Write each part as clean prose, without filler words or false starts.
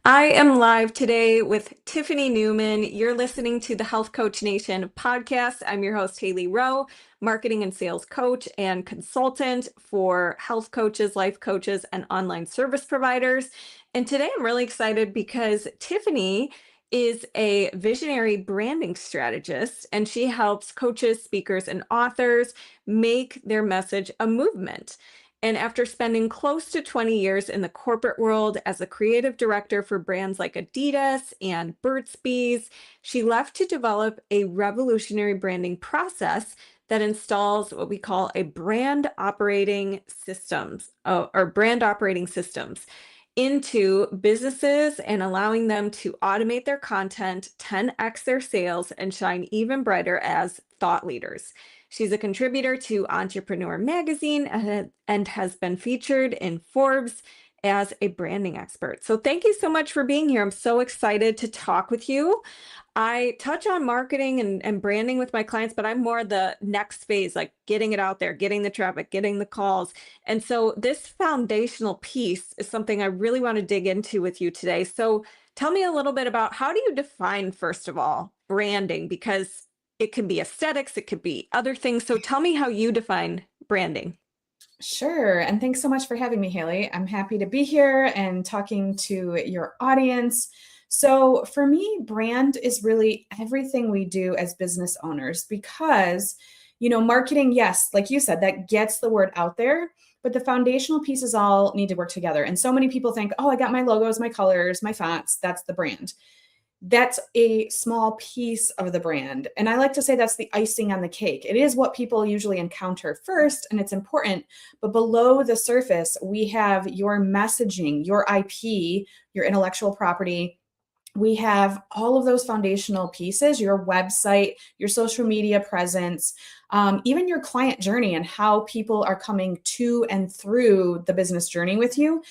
I am live today with Tiffany Newman. You're listening to the Health Coach Nation podcast. I'm your host, Haley Rowe, marketing and sales coach and consultant for health coaches, life coaches, and online service providers. And today I'm really excited because Tiffany is a visionary branding strategist, and she helps coaches, speakers, and authors make their message a movement. And after spending close to 20 years in the corporate world as a creative director for brands like Adidas and Burt's Bees, she left to develop a revolutionary branding process that installs what we call a brand operating systems or brand operating systems into businesses and allowing them to automate their content, 10x their sales, and shine even brighter as thought leaders. She's a contributor to Entrepreneur Magazine and has been featured in Forbes as a branding expert. So thank you so much for being here. I'm so excited to talk with you. I touch on marketing and branding with my clients, but I'm more the next phase, like getting it out there, getting the traffic, getting the calls. And so this foundational piece is something I really want to dig into with you today. So tell me a little bit about, how do you define, first of all, branding? Because it can be aesthetics, it could be other things. So tell me how you define branding. Sure. And thanks so much for having me, Haley. I'm happy to be here and talking to your audience. So, for me, brand is really everything we do as business owners because, marketing, yes, like you said, that gets the word out there, but the foundational pieces all need to work together. And so many people think, oh, I got my logos, my colors, my fonts, that's the brand. That's a small piece of the brand. And I like to say that's the icing on the cake. It is what people usually encounter first, and it's important. But below the surface, we have your messaging, your IP, your intellectual property. We have all of those foundational pieces, your website, your social media presence, even your client journey and how people are coming to and through the business journey with you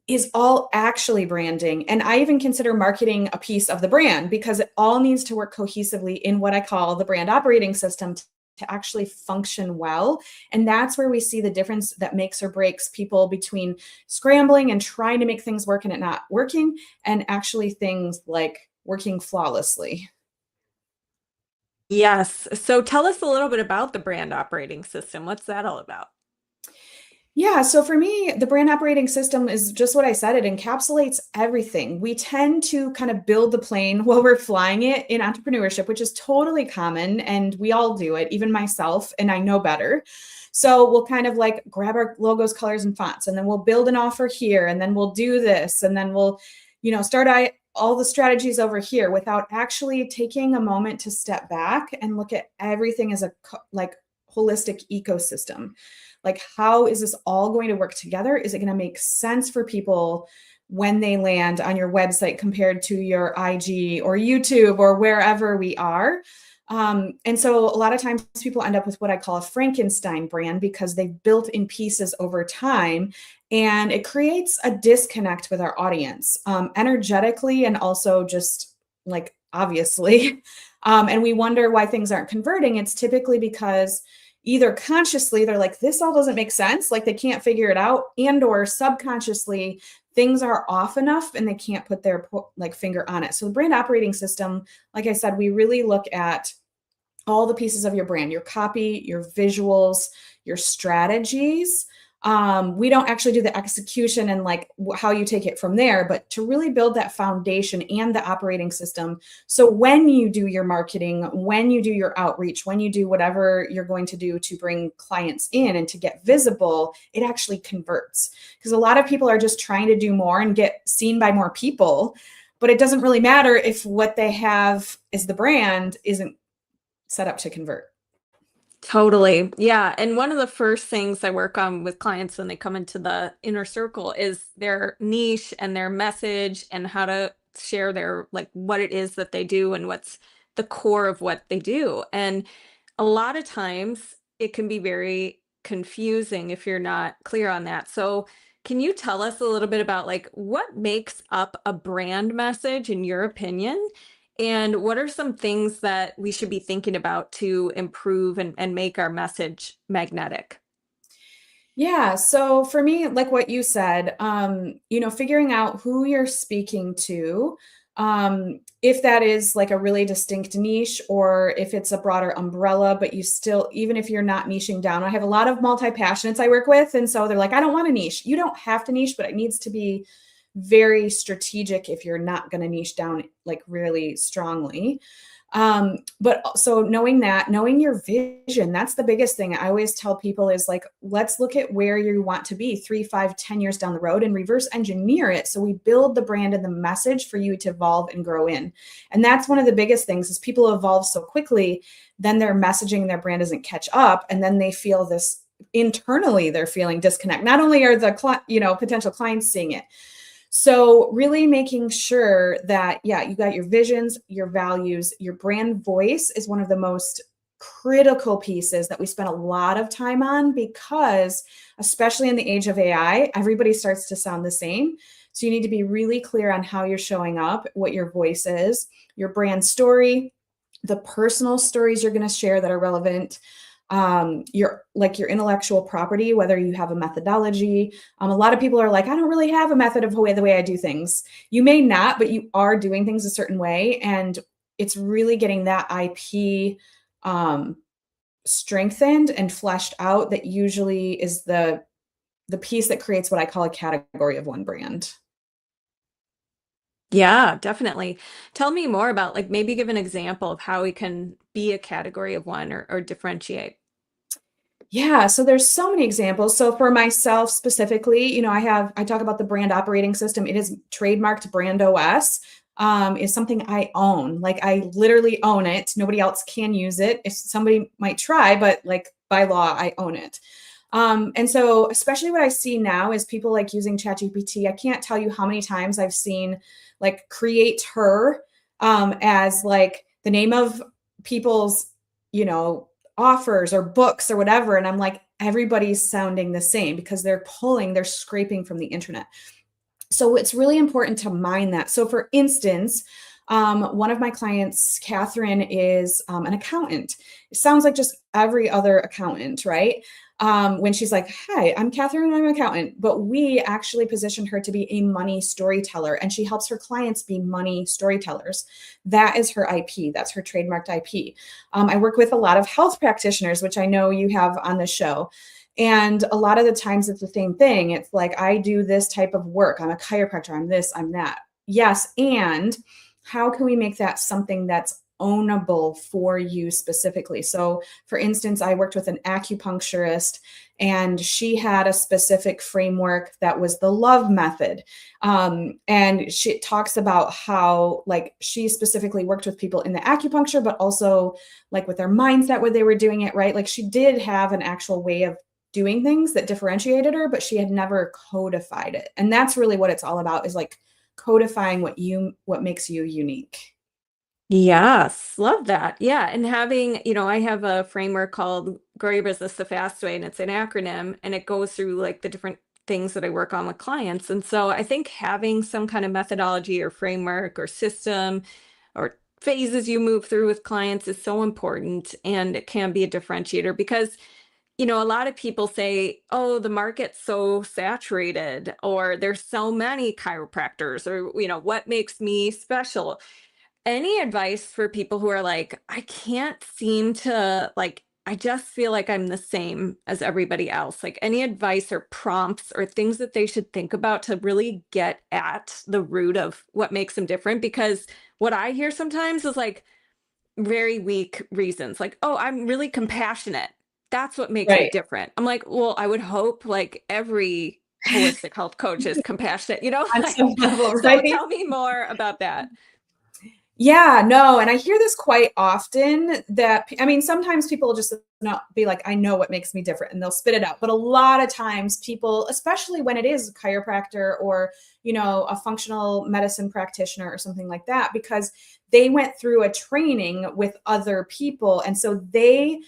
is all actually branding. And I even consider marketing a piece of the brand because it all needs to work cohesively in what I call the brand operating system to actually function well. And that's where we see the difference that makes or breaks people between scrambling and trying to make things work and it not working, and actually things like working flawlessly. Yes. So tell us a little bit about the brand operating system. What's that all about? Yeah, so for me, the brand operating system is just what I said. It encapsulates everything. We tend to kind of build the plane while we're flying it in entrepreneurship, which is totally common. And we all do it, even myself, and I know better. So we'll kind of like grab our logos, colors, and fonts, and then we'll build an offer here, and then we'll do this, and then we'll, start all the strategies over here without actually taking a moment to step back and look at everything as a like holistic ecosystem. Like, how is this all going to work together? Is it going to make sense for people when they land on your website compared to your IG or YouTube or wherever we are? And so a lot of times people end up with what I call a Frankenstein brand because they've built in pieces over time, and it creates a disconnect with our audience, energetically and also just like obviously. And we wonder why things aren't converting. It's typically because either consciously they're like, this all doesn't make sense, like they can't figure it out, and or subconsciously things are off enough and they can't put their like finger on it. So the brand operating system, like I said, we really look at all the pieces of your brand, your copy, your visuals, your strategies. We don't actually do the execution and like how you take it from there, but to really build that foundation and the operating system. So when you do your marketing, when you do your outreach, when you do whatever you're going to do to bring clients in and to get visible, it actually converts. Because a lot of people are just trying to do more and get seen by more people, but it doesn't really matter if what they have as the brand isn't set up to convert. Totally. Yeah. And one of the first things I work on with clients when they come into the inner circle is their niche and their message and how to share their, like, what it is that they do and what's the core of what they do. And a lot of times it can be very confusing if you're not clear on that. So can you tell us a little bit about, like, what makes up a brand message in your opinion? And what are some things that we should be thinking about to improve and make our message magnetic? Yeah. So for me, like what you said, figuring out who you're speaking to, if that is like a really distinct niche or if it's a broader umbrella, but you still, even if you're not niching down, I have a lot of multi-passionates I work with. And so they're like, I don't want to niche. You don't have to niche, but it needs to be very strategic if you're not going to niche down like really strongly. But so knowing your vision, that's the biggest thing I always tell people is like, let's look at where you want to be 3, 5, 10 years down the road and reverse engineer it. So we build the brand and the message for you to evolve and grow in. And that's one of the biggest things is people evolve so quickly, then their messaging and their brand doesn't catch up. And then they feel this internally, they're feeling disconnect. Not only are the potential clients seeing it, so really making sure that, yeah, you got your visions, your values, your brand voice is one of the most critical pieces that we spend a lot of time on because especially in the age of AI, everybody starts to sound the same. So you need to be really clear on how you're showing up, what your voice is, your brand story, the personal stories you're going to share that are relevant, your intellectual property, whether you have a methodology. A lot of people are like, I don't really have a method of the way I do things. You may not, but you are doing things a certain way. And it's really getting that IP strengthened and fleshed out that usually is the piece that creates what I call a category of one brand. Yeah, definitely. Tell me more about like maybe give an example of how we can be a category of one or differentiate. Yeah, so there's so many examples. So for myself specifically, I talk about the brand operating system. It is trademarked Brand OS. Is something I own. Like I literally own it. Nobody else can use it. If somebody might try, but like by law, I own it. And so especially what I see now is people like using ChatGPT. I can't tell you how many times I've seen like create her as like the name of people's, offers or books or whatever. And I'm like, everybody's sounding the same because they're scraping from the internet. So it's really important to mind that. So for instance, one of my clients, Catherine, is an accountant. It sounds like just every other accountant, right? When she's like, hi, I'm Catherine, I'm an accountant, but we actually positioned her to be a money storyteller and she helps her clients be money storytellers. That is her IP. That's her trademarked IP. I work with a lot of health practitioners, which I know you have on the show. And a lot of the times it's the same thing. It's like, I do this type of work. I'm a chiropractor. I'm this, I'm that. Yes. And how can we make that something that's ownable for you specifically? So for instance, I worked with an acupuncturist and she had a specific framework that was the love method. And she talks about how like she specifically worked with people in the acupuncture, but also like with their mindset where they were doing it, right? Like she did have an actual way of doing things that differentiated her, but she had never codified it. And that's really what it's all about is like codifying what makes you unique. Yes, love that. Yeah. And having, I have a framework called Grow Your Business the Fast Way, and it's an acronym and it goes through like the different things that I work on with clients. And so I think having some kind of methodology or framework or system or phases you move through with clients is so important and it can be a differentiator because a lot of people say, oh, the market's so saturated, or there's so many chiropractors, or, what makes me special? Any advice for people who are like, I can't seem to, like, I just feel like I'm the same as everybody else. Like, any advice or prompts or things that they should think about to really get at the root of what makes them different? Because what I hear sometimes is like, very weak reasons like, oh, I'm really compassionate, that's what makes me Right. different. I'm like, well, I would hope like every holistic health coach is compassionate, On like, some level, so right? tell me more about that. Yeah, no, and I hear this quite often that I mean, sometimes people just not be like, I know what makes me different, and they'll spit it out. But a lot of times people, especially when it is a chiropractor or, a functional medicine practitioner or something like that, because they went through a training with other people. And so they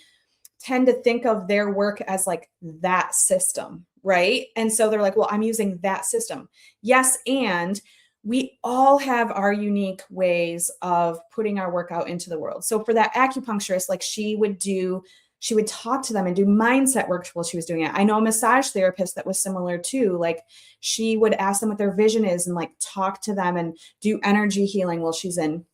tend to think of their work as like that system, right? And so they're like, well, I'm using that system. Yes, and we all have our unique ways of putting our work out into the world. So for that acupuncturist, like she would do she would talk to them and do mindset work while she was doing it. I know a massage therapist that was similar too. Like she would ask them what their vision is and like talk to them and do energy healing while she's in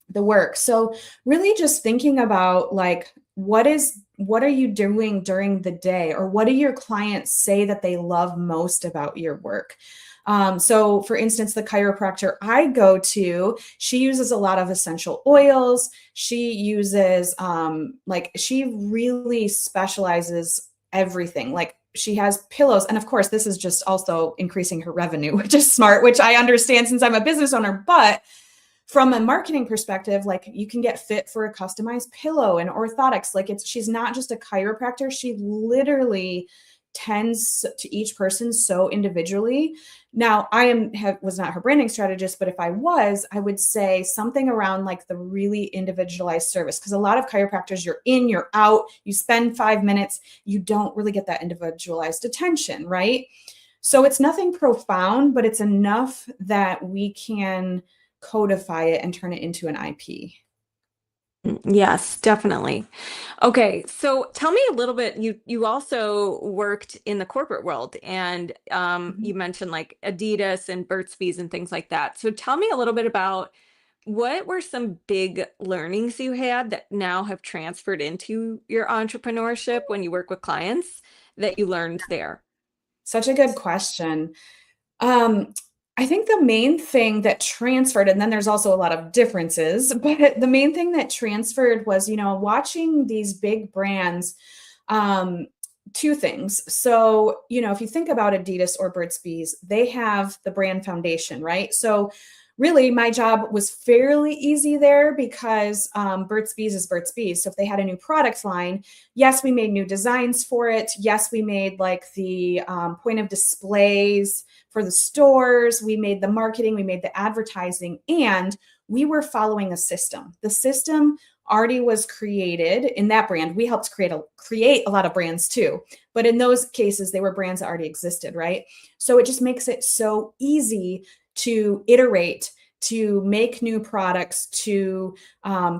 the work. So really just thinking about like, what are you doing during the day, or what do your clients say that they love most about your work? So for instance, the chiropractor I go to, she uses a lot of essential oils. She uses, she really specializes everything. Like she has pillows. And of course, this is just also increasing her revenue, which is smart, which I understand since I'm a business owner. But from a marketing perspective, like you can get fit for a customized pillow and orthotics. Like she's not just a chiropractor. She literally tends to each person so individually. Now, was not her branding strategist, but if I was, I would say something around like the really individualized service. Because a lot of chiropractors, you're in, you're out, you spend 5 minutes, you don't really get that individualized attention, right? So it's nothing profound, but it's enough that we can codify it and turn it into an IP. Yes, definitely. Okay, so tell me a little bit. You also worked in the corporate world, and you mentioned like Adidas and Burt's Bees and things like that. So tell me a little bit about what were some big learnings you had that now have transferred into your entrepreneurship when you work with clients that you learned there? Such a good question. I think the main thing that transferred, and then there's also a lot of differences, but the main thing that transferred was, watching these big brands, two things. So, if you think about Adidas or Burt's Bees, they have the brand foundation, right? So really my job was fairly easy there because Burt's Bees is Burt's Bees. So if they had a new product line, yes, we made new designs for it. Yes, we made like the point of displays for the stores. We made the marketing, we made the advertising, and we were following a system. The system already was created in that brand. We helped create a lot of brands too. But in those cases, they were brands that already existed, right? So it just makes it so easy to iterate, to make new products, to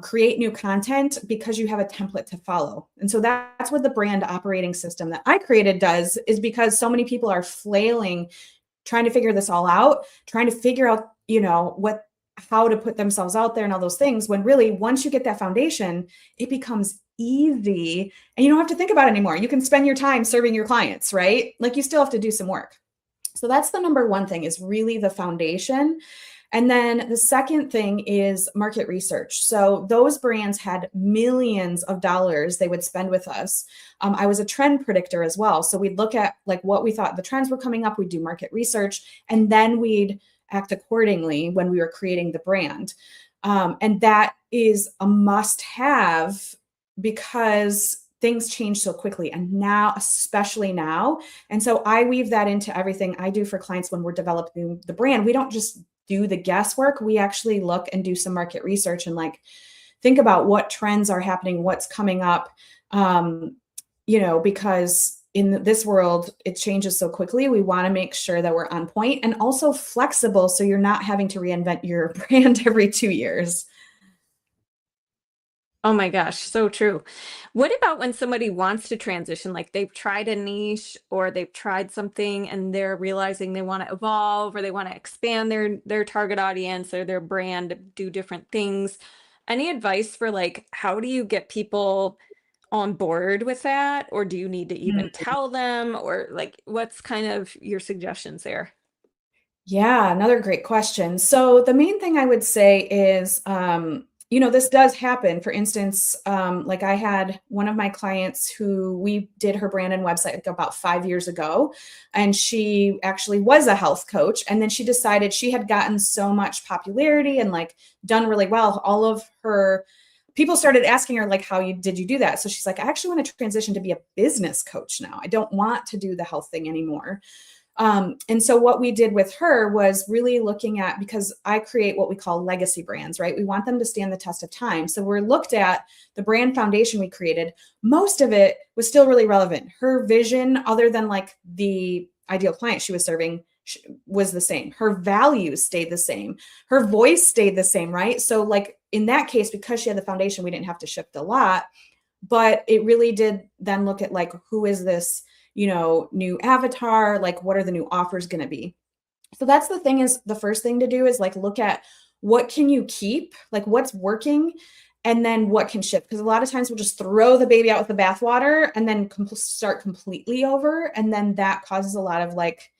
create new content because you have a template to follow. And so that's what the brand operating system that I created does, is because so many people are flailing, trying to figure this all out, trying to figure out, how to put themselves out there and all those things, when really once you get that foundation, it becomes easy and you don't have to think about it anymore. You can spend your time serving your clients, right? Like you still have to do some work. So that's the number one thing, is really the foundation. And then the second thing is market research. So those brands had millions of dollars they would spend with us. I was a trend predictor as well. So we'd look at like what we thought the trends were coming up. We'd do market research, and then we'd act accordingly when we were creating the brand. And that is a must have because things change so quickly, and now, especially now. And so I weave that into everything I do for clients when we're developing the brand. We don't just do the guesswork. We actually look and do some market research and like think about what trends are happening, what's coming up, because in this world, it changes so quickly. We want to make sure that we're on point and also flexible, so you're not having to reinvent your brand every 2 years. Oh my gosh, so true. What about when somebody wants to transition, like they've tried a niche or they've tried something and they're realizing they want to evolve or they want to expand their target audience or their brand, do different things. Any advice for like how do you get people on board with that? Or do you need to even tell them? Or like what's kind of your suggestions there? Yeah, another great question. So the main thing I would say is, this does happen. For instance, like I had one of my clients who we did her brand and website like about 5 years ago, and she actually was a health coach. And then she decided she had gotten so much popularity and like done really well. All of her people started asking her like, did you do that? So she's like, I actually want to transition to be a business coach now. I don't want to do the health thing anymore. And so what we did with her was really looking at, because I create what we call legacy brands, right? We want them to stand the test of time. So we looked at the brand foundation we created. Most of it was still really relevant. Her vision, other than like the ideal client she was serving, was the same. Her values stayed the same. Her voice stayed the same, right? So like in that case, because she had the foundation, we didn't have to shift a lot. but it really did then look at like, who is this, new avatar? Like, what are the new offers going to be? So that's the thing, is the first thing to do is like look at what can you keep, like what's working, and then what can shift. Because a lot of times we'll just throw the baby out with the bathwater and then start completely over. And then that causes a lot of like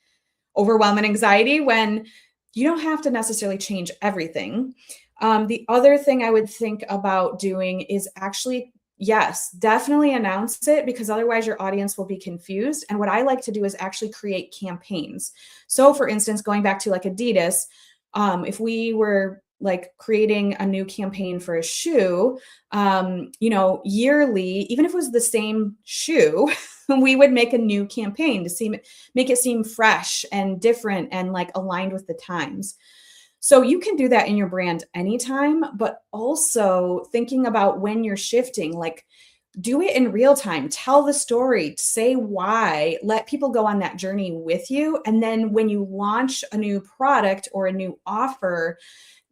overwhelm and anxiety when you don't have to necessarily change everything. The other thing I would think about doing is actually, yes, definitely announce it, because otherwise your audience will be confused. And what I like to do is actually create campaigns. So, for instance, going back to like Adidas, if we were like creating a new campaign for a shoe, yearly, even if it was the same shoe, we would make a new campaign to make it seem fresh and different and like aligned with the times. So you can do that in your brand anytime, but also thinking about when you're shifting, like do it in real time, tell the story, say why, let people go on that journey with you. And then when you launch a new product or a new offer,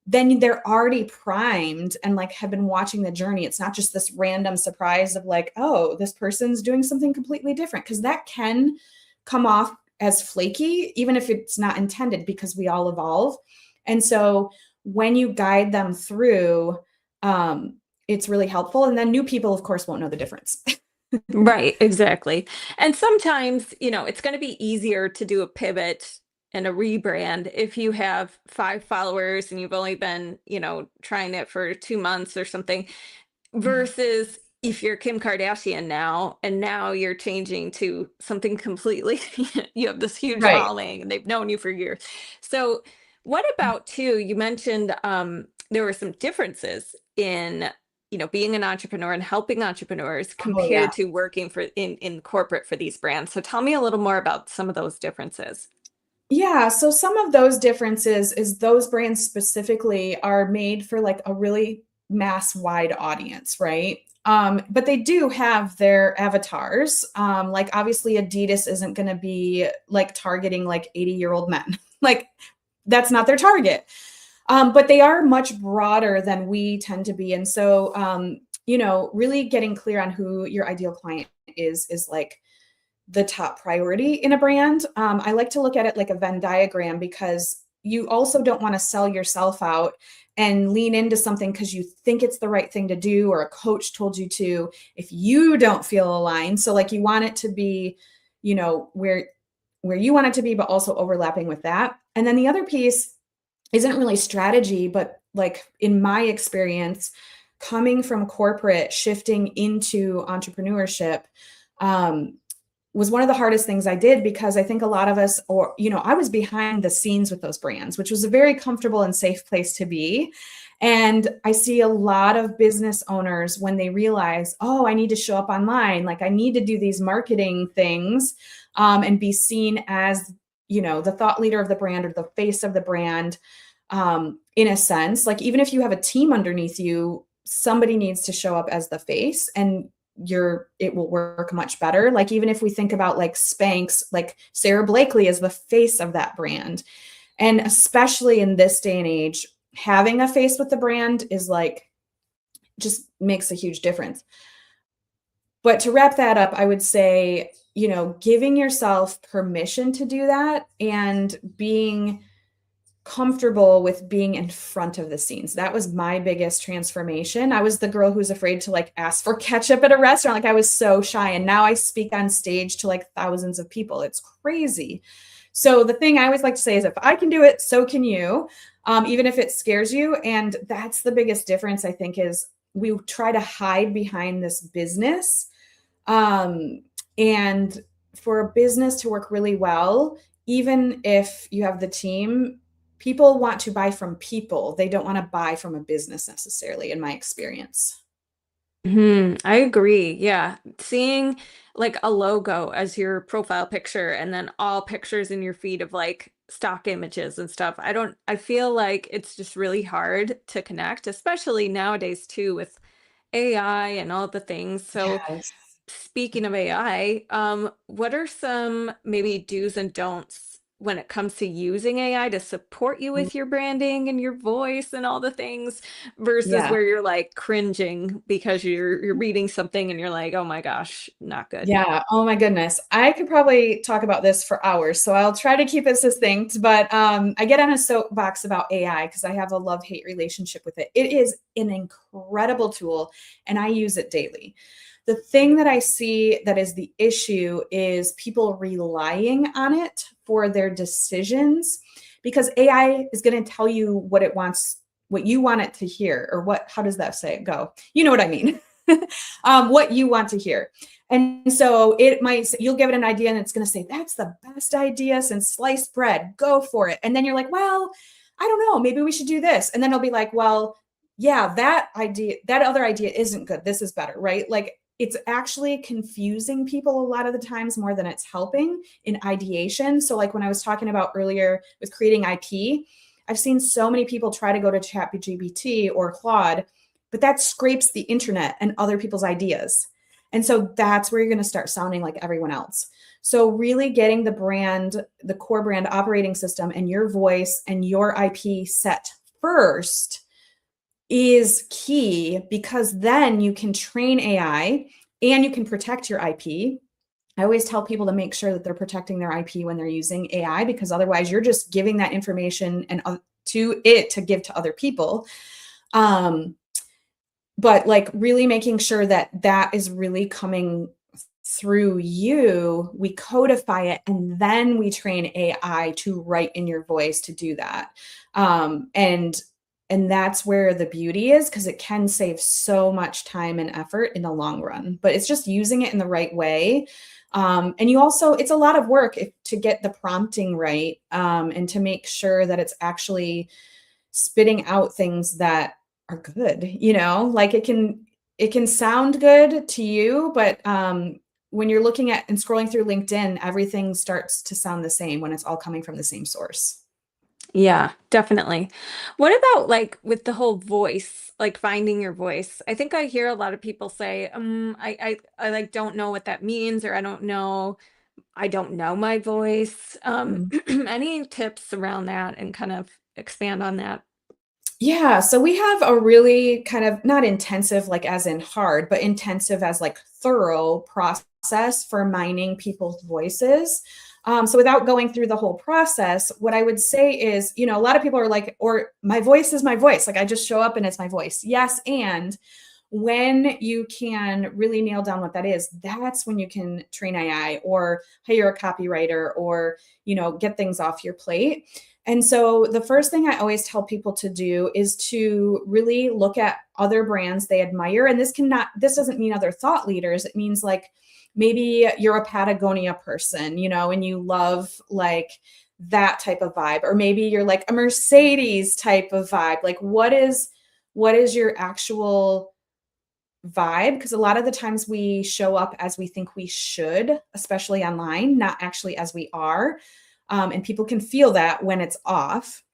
then they're already primed and like have been watching the journey. It's not just this random surprise of like, oh, this person's doing something completely different, because that can come off as flaky, even if it's not intended, because we all evolve. And so when you guide them through, it's really helpful. And then new people, of course, won't know the difference. Right, exactly. And sometimes, it's going to be easier to do a pivot and a rebrand if you have 5 followers and you've only been, trying it for 2 months or something, versus if you're Kim Kardashian now and now you're changing to something completely, you have this huge Right. following and they've known you for years. So, what about too? You mentioned there were some differences in being an entrepreneur and helping entrepreneurs Oh, yeah. compared to working for in corporate for these brands. So tell me a little more about some of those differences. Yeah, so some of those differences is those brands specifically are made for like a really mass wide audience, right? But they do have their avatars. Like obviously Adidas isn't going to be like targeting like 80-year-old men. Like that's not their target. But they are much broader than we tend to be. And so, really getting clear on who your ideal client is like the top priority in a brand. I like to look at it like a Venn diagram, because you also don't want to sell yourself out and lean into something because you think it's the right thing to do or a coach told you to, if you don't feel aligned. So like you want it to be, where you want it to be, but also overlapping with that. And then the other piece isn't really strategy, but like in my experience, coming from corporate, shifting into entrepreneurship, um, was one of the hardest things I did, because I think a lot of us, or, I was behind the scenes with those brands, which was a very comfortable and safe place to be. And I see a lot of business owners when they realize, oh, I need to show up online, like I need to do these marketing things, and be seen as, the thought leader of the brand or the face of the brand. In a sense, like even if you have a team underneath you, somebody needs to show up as the face, and it will work much better. Like even if we think about like Spanx, like Sarah Blakely is the face of that brand. And especially in this day and age, having a face with the brand is like just makes a huge difference. But to wrap that up, I would say, giving yourself permission to do that and being comfortable with being in front of the scenes. That was my biggest transformation. I was the girl who's afraid to like ask for ketchup at a restaurant. Like I was so shy. And now I speak on stage to like thousands of people. It's crazy. So the thing I always like to say is if I can do it, so can you, even if it scares you. And that's the biggest difference, I think, is we try to hide behind this business. And for a business to work really well, even if you have the team, people want to buy from people. They don't want to buy from a business necessarily, in my experience. I agree. Yeah. Seeing like a logo as your profile picture and then all pictures in your feed of like stock images and stuff. I feel like it's just really hard to connect, especially nowadays too with AI and all the things. So, Yes. speaking of AI, what are some maybe do's and don'ts when it comes to using AI to support you with your branding and your voice and all the things versus Yeah. where you're like cringing because you're reading something and you're like, oh my gosh, not good. Yeah. Oh my goodness. I could probably talk about this for hours, so I'll try to keep it succinct. But I get on a soapbox about AI because I have a love-hate relationship with it. It is an incredible tool, and I use it daily. The thing that I see that is the issue is people relying on it for their decisions because AI is going to tell you what it wants, what you want it to hear, or what, how does that say it go? You know what I mean? What you want to hear. And so it might, you'll give it an idea and it's going to say, that's the best idea since sliced bread. Go for it. And then you're like, well, I don't know, maybe we should do this. And then it'll be like, well, yeah, that idea, that other idea isn't good. This is better, right? Like it's actually confusing people a lot of the times more than it's helping in ideation. So like when I was talking about earlier with creating IP, I've seen so many people try to go to ChatGPT or Claude, but that scrapes the internet and other people's ideas. And so that's where you're going to start sounding like everyone else. So really getting the brand, the core brand operating system and your voice and your IP set first is key because then you can train AI and you can protect your IP. I always tell people to make sure that they're protecting their IP when they're using AI because otherwise you're just giving that information and to it to give to other people. But like really making sure that that is really coming through you, we codify it and then we train AI to write in your voice to do that. And that's where the beauty is because it can save so much time and effort in the long run, but it's just using it in the right way. And you also, it's a lot of work to get the prompting right and to make sure that it's actually spitting out things that are good, you know, like it can sound good to you, but when you're looking at and scrolling through LinkedIn, everything starts to sound the same when it's all coming from the same source. Yeah, definitely. What about like with the whole voice, like finding your voice? I think I hear a lot of people say, I like don't know what that means, or I don't know my voice. Mhm. Any tips around that and kind of expand on that? Yeah, so we have a really kind of not intensive, like as in hard, but intensive as like thorough process for mining people's voices. So without going through the whole process, what I would say is, you know, a lot of people are like, or my voice is my voice. Like I just show up and it's my voice. Yes. And when you can really nail down what that is, that's when you can train AI or hire a copywriter or, you know, get things off your plate. And so the first thing I always tell people to do is to really look at other brands they admire. And this doesn't mean other thought leaders. It means like maybe you're a Patagonia person, you know, and you love like that type of vibe, or maybe you're like a Mercedes type of vibe. Like what is your actual vibe? Because a lot of the times we show up as we think we should, especially online, not actually as we are. And people can feel that when it's off.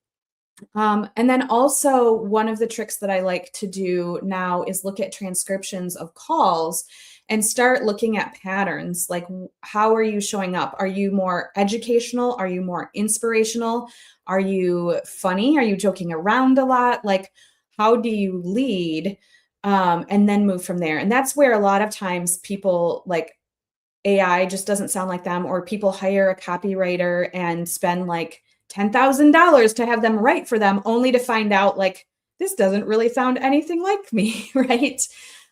And then also, one of the tricks that I like to do now is look at transcriptions of calls and start looking at patterns. Like, how are you showing up? Are you more educational? Are you more inspirational? Are you funny? Are you joking around a lot? Like, how do you lead? And then move from there. And that's where a lot of times people like AI just doesn't sound like them, or people hire a copywriter and spend like $10,000 to have them write for them, only to find out like this doesn't really sound anything like me, right?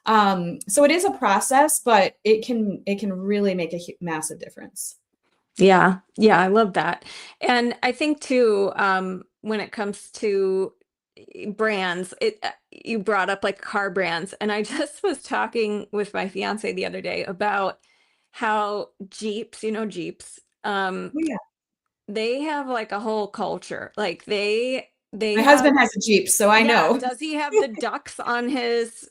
So it is a process, but it can really make a massive difference. Yeah, yeah, I love that. And I think too, when it comes to brands, you brought up like car brands, and I just was talking with my fiance the other day about how Jeeps, Jeeps, Oh, yeah. they have like a whole culture. Like they My have, husband has a Jeep, so I yeah, know. does he have the ducks on his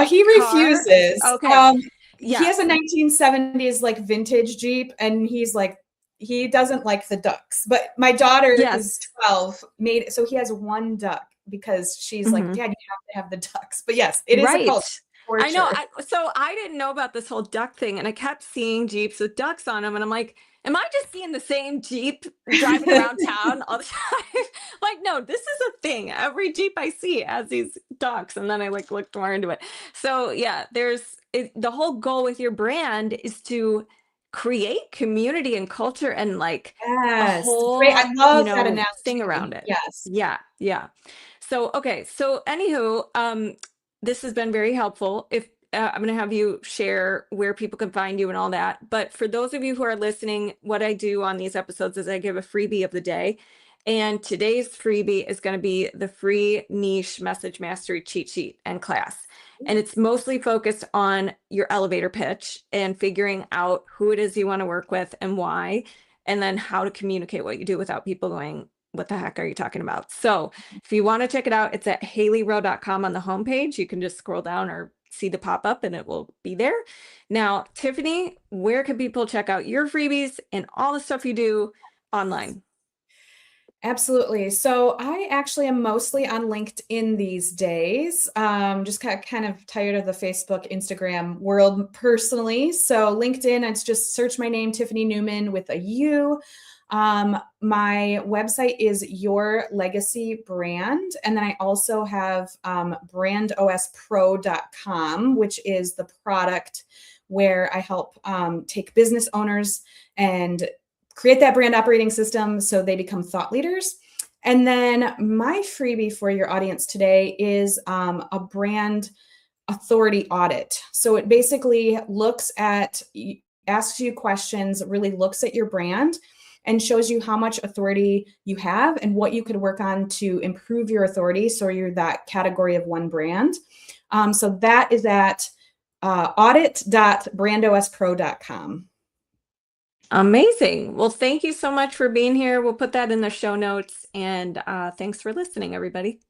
He car? refuses. Okay. He has a Yes. 1970s like vintage Jeep, and he's like, he doesn't like the ducks. But my daughter, who's Yes. 12, made it so he has one duck because she's like, Mhm. Dad, you have to have the ducks. But yes, it is a Right. culture for I know. sure. So I didn't know about this whole duck thing, and I kept seeing Jeeps with ducks on them, and I'm like, am I just seeing the same Jeep driving around town all the time? Like, no, this is a thing. Every Jeep I see has these ducks. And then I like looked more into it. So yeah, the whole goal with your brand is to create community and culture and like a Yes. Great. whole, I love that thing analogy. around it. Yes. Yeah. Yeah. So, okay. So anywho, this has been very helpful. If I'm going to have you share where people can find you and all that. But for those of you who are listening, what I do on these episodes is I give a freebie of the day. And today's freebie is going to be the free niche message mastery cheat sheet and class. And it's mostly focused on your elevator pitch and figuring out who it is you want to work with and why, and then how to communicate what you do without people going, what the heck are you talking about? So if you want to check it out, it's at haleyrowe.com on the homepage. You can just scroll down or see the pop-up and it will be there. Now, Tiffany, where can people check out your freebies and all the stuff you do online? Absolutely. So I actually am mostly on LinkedIn these days. Just kind of tired of the Facebook, Instagram world personally. So LinkedIn, it's just search my name, Tiffany Newman with a U. My website is Your Legacy Brand. And then I also have brandospro.com, which is the product where I help take business owners and create that brand operating system so they become thought leaders. And then my freebie for your audience today is a brand authority audit. So it basically asks you questions, really looks at your brand and shows you how much authority you have and what you could work on to improve your authority. So you're that category of one brand. So that is at audit.brandospro.com. Amazing. Well, thank you so much for being here. We'll put that in the show notes. And thanks for listening, everybody.